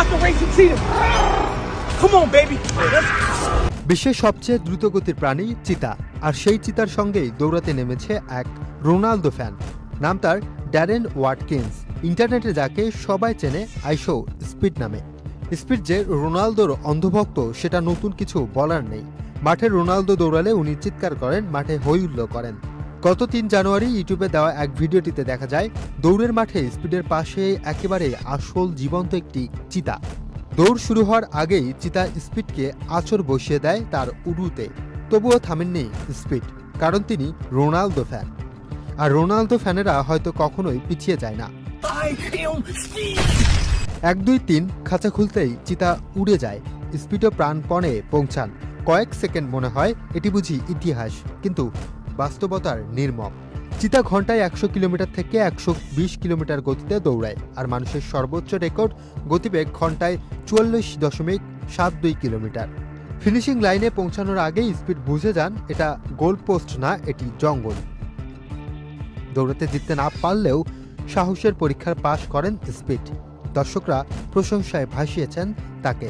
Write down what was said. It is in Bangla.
about to race a cheetah. Come on, baby. বিশ্বের সবচেয়ে দ্রুতগতির প্রাণী চিতা, আর সেই চিতার সঙ্গেই দৌড়াতে নেমেছে এক রোনালদো ফ্যান। নাম তার ড্যারেন ওয়াটকিন্স। ইন্টারনেটে যাকে সবাই চেনে আইশো স্পিড নামে। স্পিড যে রোনালদোর অন্ধভক্ত সেটা নতুন কিছু বলার নেই। মাঠে রোনালদো দৌড়ালে উনি চিৎকার করেন, মাঠে হৈ হুল্লোড় করেন। গত ৩ জানুয়ারি ইউটিউবে দেওয়া এক ভিডিওটিতে দেখা যায় দৌড়ের মাঠে স্পিডের পাশে একেবারে আসল জীবন্ত একটি চিতা। দৌড় শুরু হওয়ার আগেই চিতা স্পিডকে আঁচড় বসিয়ে দেয় তার উরুতে। তবুও থামেননি স্পিড, কারণ তিনি রোনালদো ফ্যান। আর রোনালদো ফ্যানেরা হয়তো কখনোই পিছিয়ে যায় না। ১, ২, ৩ খাঁচা খুলতেই চিতা উড়ে যায়। স্পিডও প্রাণপণে পৌঁছান। কয়েক সেকেন্ড মনে হয় এটি বুঝি ইতিহাস, কিন্তু বাস্তবতার নির্মম। চিতা ঘন্টায় ১০০ কিলোমিটার থেকে ১২০ কিলোমিটার গতিতে দৌড়ায়, আর মানুষের সর্বোচ্চ রেকর্ড গতিবেগ ঘন্টায় ৪৪.৭২ কিলোমিটার। ফিনিশিং লাইনে পৌঁছানোর আগেই স্পিড বুঝে যান এটা গোলপোস্ট না, এটি জঙ্গল। দৌড়াতে জিততে না পারলেও সাহসের পরীক্ষার পাশ করেন স্পিড। দর্শকরা প্রশংসায় ভাসিয়েছেন তাকে।